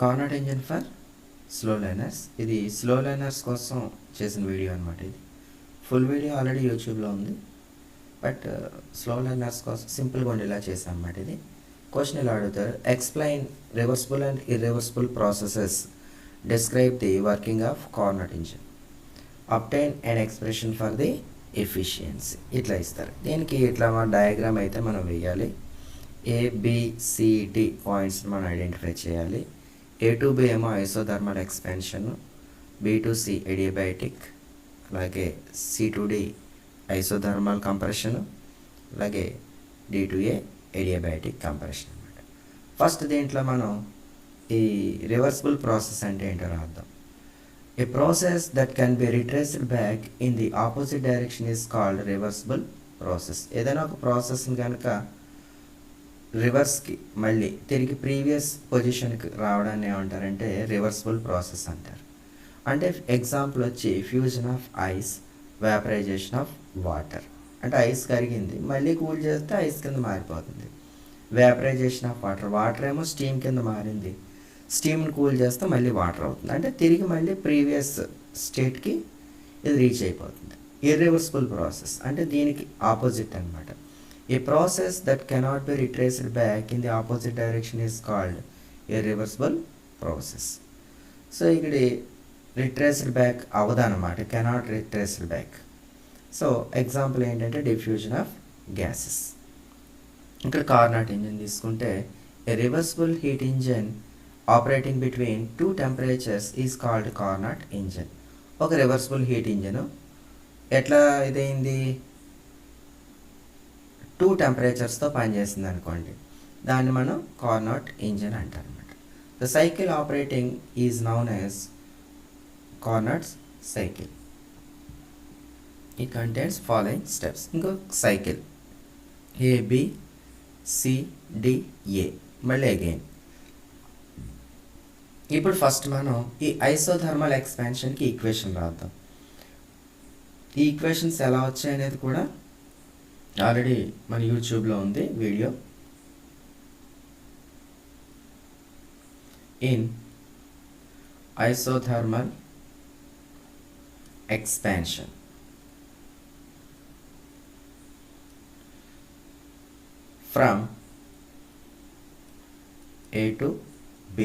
కార్నట్ engine for slow learners. ఇది slow learners కోసం చేసిన వీడియో అనమాట. ఇది ఫుల్ వీడియో ఆల్రెడీ యూట్యూబ్లో ఉంది, బట్ స్లో లెర్నర్స్ కోసం సింపుల్గా ఉండేలా చేశాను అనమాట. ఇది క్వశ్చన్ ఇలా అడుగుతారు, explain reversible and irreversible processes, describe the working of Carnot engine, obtain and expression for the efficiency. ఇట్లా ఇస్తారు. దీనికి ఇట్లా మన డయాగ్రామ్ అయితే మనం వేయాలి. ABCD పాయింట్స్ మనం ఐడెంటిఫై చేయాలి. A to B ఏమో isothermal expansion, B to C adiabatic, అలాగే C to D isothermal compression, అలాగే D to A adiabatic compression అనమాట. ఫస్ట్ దీంట్లో మనం ఈ రివర్సిబుల్ ప్రాసెస్ అంటే ఏంటో రాద్దాం. A process that can be retraced back in the opposite direction is called reversible process. ఏదైనా ఒక ప్రాసెస్ని కనుక రివర్స్కి మళ్ళీ తిరిగి ప్రీవియస్ పొజిషన్కి రావడాన్ని ఏమంటారంటే రివర్సిబుల్ ప్రాసెస్ అంటారు. అంటే ఎగ్జాంపుల్ వచ్చి fusion of ice, vaporisation of water. అంటే ఐస్ కరిగింది, మళ్ళీ కూల్ చేస్తే ఐస్ కింద మారిపోతుంది. వేపరైజేషన్ ఆఫ్ వాటర్, వాటర్ ఏమో స్టీమ్ కింద మారింది, స్టీమ్ని కూల్ చేస్తే మళ్ళీ వాటర్ అవుతుంది. అంటే తిరిగి మళ్ళీ ప్రీవియస్ స్టేట్కి ఇది రీచ్ అయిపోతుంది. ఇర్రివర్సిబుల్ ప్రాసెస్ అంటే దీనికి ఆపోజిట్ అనమాట. A process that cannot be retraced back in the opposite direction is called irreversible process. So ఇక్కడ రిట్రేస్డ్ బ్యాక్ అవదనమాట, cannot retraced back. So example ఏంటంటే డిఫ్యూజన్ ఆఫ్ గ్యాసెస్. ఇక్కడ కార్నాట్ ఇంజిన్ తీసుకుంటే a reversible heat engine operating between two temperatures is called Carnot engine. ఒక reversible heat engine ఎట్లా ఇదైంది, 2 టెంపరేచర్స్తో పనిచేస్తుంది అనుకోండి, దాన్ని మనం కార్నాట్ ఇంజిన్ అంటారు అనమాట. The cycle operating is noun as Carnot cycle. It contains following steps. ఇంకో సైకిల్ ABCDA, మళ్ళీ అగైన్. ఇప్పుడు ఫస్ట్ మనం ఈ ఐసోథర్మల్ ఎక్స్పాన్షన్కి ఈక్వేషన్ రాద్దాం. ఈ ఈక్వేషన్స్ ఎలా వచ్చాయి అనేది కూడా ఆల్రెడీ మన యూట్యూబ్లో ఉంది video. In isothermal expansion from A to B,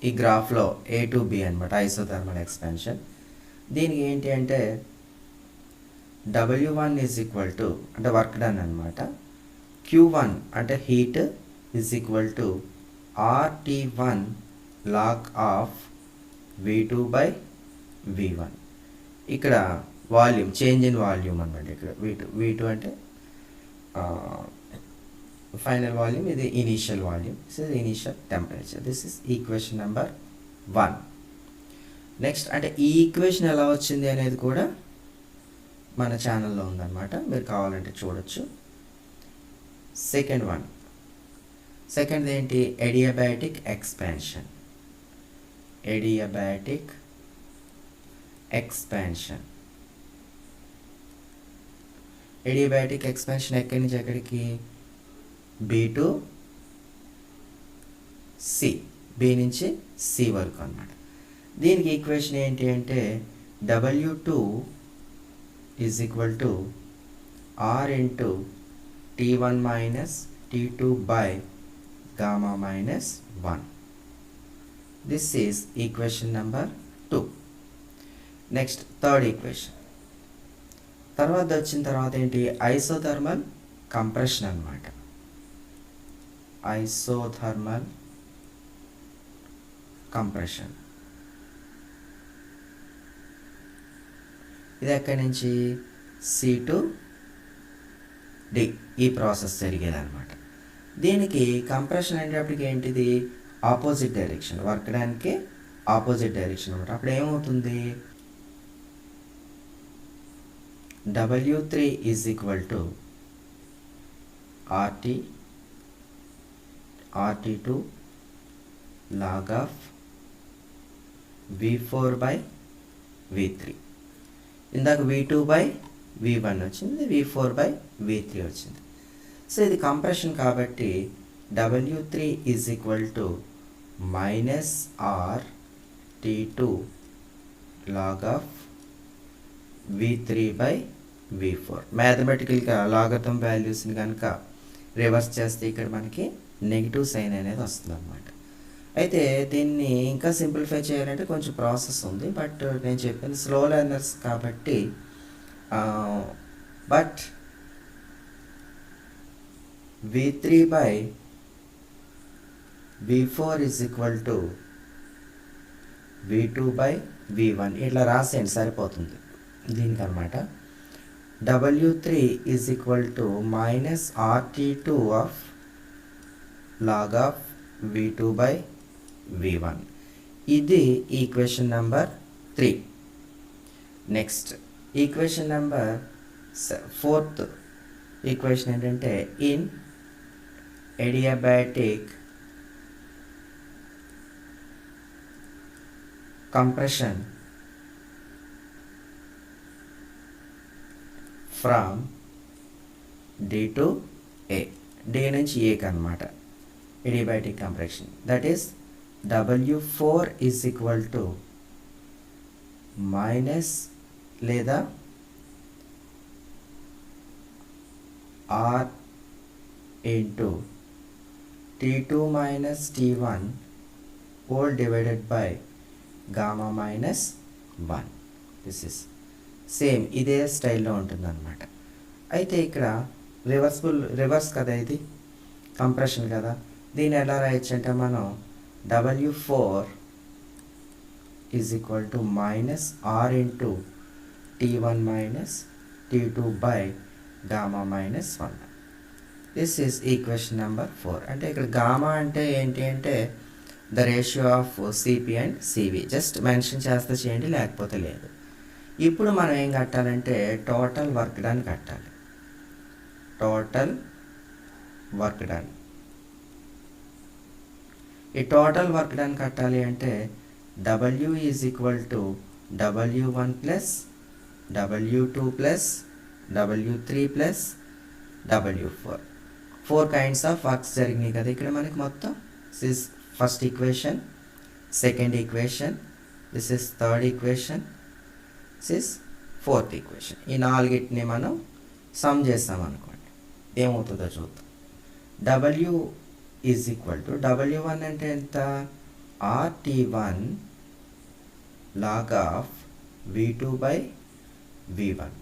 ఈ గ్రాఫ్లో A to B అనమాట ఐసోథర్మల్ ఎక్స్పాన్షన్. దీనికి ఏంటి అంటే W1 ఈజ్ ఈక్వల్ టు అంటే వర్క్ డన్ అనమాట, Q1 అంటే heat is equal to RT1 log of V2 by V1. ఇక్కడ వాల్యూమ్, చేంజ్ ఇన్ వాల్యూమ్ అనమాట. ఇక్కడ V2 అంటే ఫైనల్ వాల్యూమ్, ఇది initial volume, this is initial temperature. This is equation number 1. Next అంటే ఈ equation ఎలా వచ్చింది అనేది కూడా మన ఛానల్లో ఉందన్నమాట, మీరు కావాలంటే చూడొచ్చు. సెకండ్ ఏంటి, adiabatic expansion. Adiabatic expansion, adiabatic expansion ఎక్కడి నుంచి ఎక్కడికి, B to C, B నుంచి C వరకు అన్నమాట. దీనికి ఈక్వేషన్ ఏంటి అంటే W2 is equal to R into T1 minus T2 by gamma minus 1. This is equation number 2. Next third equation. వచ్చిన తర్వాత ఏంటి, ఐసోథర్మల్ కంప్రెషన్ అన్నమాట. ఐసోథర్మల్ కంప్రెషన్ ఇది ఎక్కడి నుంచి, C to D ఈ ప్రాసెస్ జరిగేది అనమాట. దీనికి కంప్రెషన్ అనేటప్పటికి ఏంటిది, ఆపోజిట్ డైరెక్షన్, వర్క్ డన్కి ఆపోజిట్ డైరెక్షన్ అనమాట. అప్పుడు ఏమవుతుంది, W3 is equal to RT2 log of V4 by V3. ఇందాక V2 by V1 వచ్చింది, V4 by V3 వచ్చింది. సో ఇది కంప్రెషన్ కాబట్టి W3 is equal to minus r T2 log of V3 by V4. మ్యాథమెటికల్గా logarithm వాల్యూస్ని కనుక reverse చేస్తే ఇక్కడ మనకి నెగిటివ్ సైన్ అనేది వస్తుంది అనమాట. అయితే దీన్ని ఇంకా సింప్లిఫై చేయాలంటే కొంచెం ప్రాసెస్ ఉంది, బట్ నేను చెప్పింది స్లో లెర్నర్స్ కాబట్టి but V3 by V4 is equal to V2 by V1 ఇట్లా రాసేయండి సరిపోతుంది దీనికన్నమాట. W3 is equal to minus RT2 of log of V2 by V1. ఇది equation number 3. Next equation number 4th equation ఏంటంటే in adiabatic compression from D to A, D నుంచి Aకి అనమాట adiabatic compression, that is W4 is equal to minus లేదా R into T2 minus T1 whole divided by gamma minus 1. This is same ఇదే స్టైల్లో ఉంటుంది అనమాట. అయితే ఇక్కడ రివర్స్ కదా, ఇది కంప్రెషన్ కదా, దీన్ని ఎలా రాయొచ్చు అంటే మనం W4 is equal to minus R into T1 minus T2 by gamma minus 1. This is equation number 4. అంటే ఇక్కడ గామా అంటే ఏంటి అంటే the ratio of CP and CV. Just mention చేస్తే చేయండి, లేకపోతే లేదు. ఇప్పుడు మనం ఏం కట్టాలంటే టోటల్ వర్క్ డన్ కట్టాలి. టోటల్ వర్క్ డన్, ఈ టోటల్ వర్క్ డన్ కట్టాలి అంటే W is equal to W1 plus W2 plus W3 plus W4. 4 kinds of works జరిగినాయి కదా ఇక్కడ మనకి మొత్తం. This is first equation, second equation, this is third equation, this is fourth equation. ఈ నాలుగిటిని మనం some చేస్తాం అనుకోండి, ఏమవుతుందో చూద్దాం. W is equal to W1 అంటే ఎంత, RT1 log of V2 by V1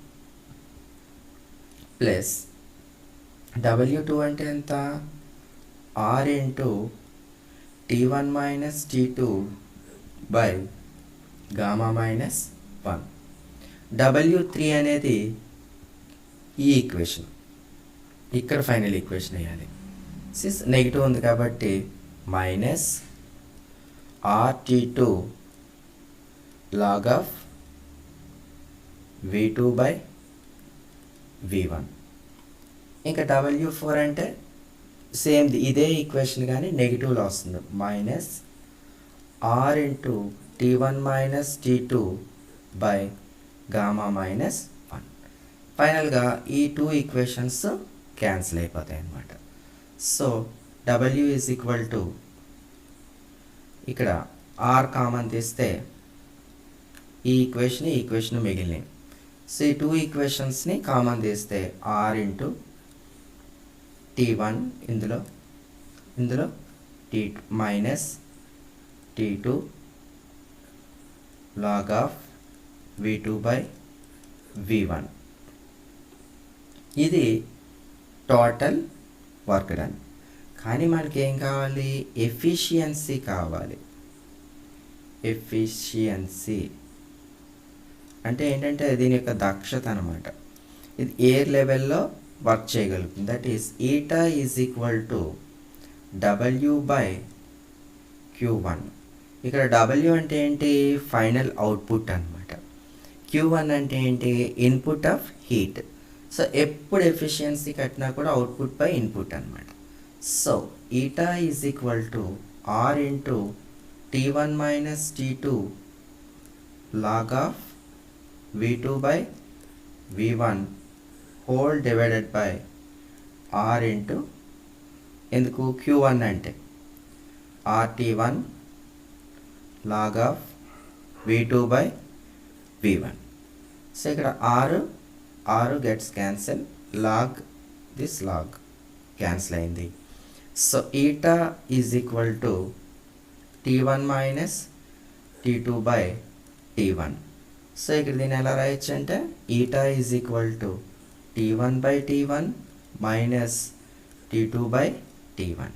plus W2 అంటే ఎంత, R into T1 minus T2 by gamma minus 1. W3 అనేది ఈ ఈక్వేషన్, ఇక్కడ ఫైనల్ ఈక్వేషన్ వేయాలి. సిస్ నెగిటివ్ ఉంది కాబట్టి minus RT2 log of V2 by V1. ఇంకా W4 అంటే సేమ్ ఇదే ఈక్వేషన్ కానీ నెగిటివ్లో వస్తుంది, minus R into T1 minus T2 by gamma minus 1. ఫైనల్గా ఈ 2 ఈక్వేషన్స్ క్యాన్సిల్ అయిపోతాయి అన్నమాట. So W is equal to, ఇక్కడ R కామన్ తీస్తే ఈ ఈక్వేషన్ మిగిలినాయి. సో ఈ 2 ఈక్వేషన్స్ని కామన్ తీస్తే R ఇంటూ T1 ఇందులో T2 minus T2 log of V2 by V1. ఇది టోటల్ వర్క్ డన్. కానీ మనకి ఏం కావాలి, ఎఫిషియన్సీ కావాలి. ఎఫిషియన్సీ అంటే ఏంటంటే దీని యొక్క దక్షత అనమాట. ఇది ఎయిర్ లెవెల్లో వర్క్ చేయగలుగుతుంది. That is eta is equal to W by Q1. ఇక్కడ W అంటే ఏంటి, ఫైనల్ అవుట్పుట్ అనమాట. Q1 అంటే ఏంటి, ఇన్పుట్ ఆఫ్ హీట్. సో ఎప్పుడు ఎఫిషియన్సీ కట్టినా కూడా అవుట్పుట్ బై ఇన్పుట్ అనమాట. So eta is equal to R into T1 minus T2 log of V2 by V1 whole divided by R into, ఎందుకు Q1 అంటే RT1 log of V2 by V1. So ఇక్కడ R gets cancel, this log cancel అయింది. So eta is equal to T1 minus T2 by T1. So ఇక్కడ దీన్ని ఎలా రాయొచ్చు అంటే eta is equal to T1 by T1 minus T2 by T1.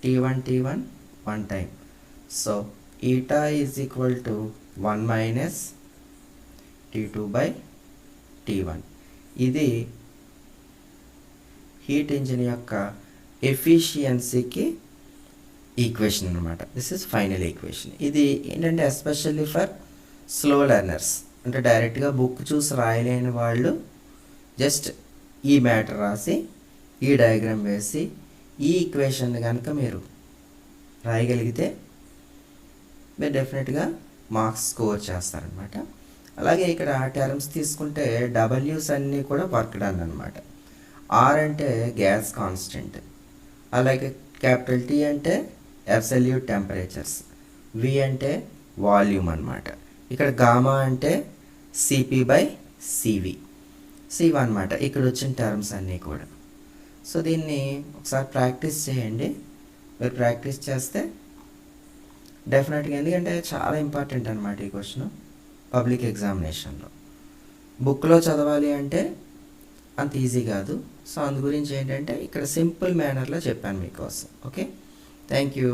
T1 one time. So eta is equal to 1 minus T2 by T1. ఇది heat engine యొక్క ఎఫిషియన్సీకి equation అనమాట. This is final equation. ఇది ఏంటంటే ఎస్పెషల్లీ ఫర్ స్లో లెర్నర్స్, అంటే డైరెక్ట్గా book చూసి రాయలేని వాళ్ళు just ఈ మ్యాటర్ రాసి ఈ డయాగ్రామ్ వేసి ఈ ఈక్వేషన్ కనుక మీరు రాయగలిగితే మీరు డెఫినెట్గా మార్క్స్ స్కోర్ చేస్తారనమాట. అలాగే ఇక్కడ టర్మ్స్ తీసుకుంటే డబ్ల్యూస్ అన్నీ కూడా వర్క్ డన్ అనమాట. ఆర్ అంటే గ్యాస్ కాన్స్టెంట్, అలాగే క్యాపిటల్ టీ అంటే అబ్సల్యూట్ టెంపరేచర్స్, వి అంటే వాల్యూమ్ అనమాట. ఇక్కడ గామా అంటే సిపి బై సివి, సివి అనమాట ఇక్కడ వచ్చిన టర్మ్స్ అన్నీ కూడా. సో దీన్ని ఒకసారి ప్రాక్టీస్ చేయండి. మీరు ప్రాక్టీస్ చేస్తే డెఫినెట్గా, ఎందుకంటే చాలా ఇంపార్టెంట్ అనమాట ఈ క్వశ్చన్ పబ్లిక్ ఎగ్జామినేషన్లో. బుక్లో చదవాలి అంటే అంత ఈజీ కాదు. సో అందు గురించి ఏంటంటే ఇక్కడ సింపుల్ మేనర్లో చెప్పాను మీకోసం. Okay, thank you.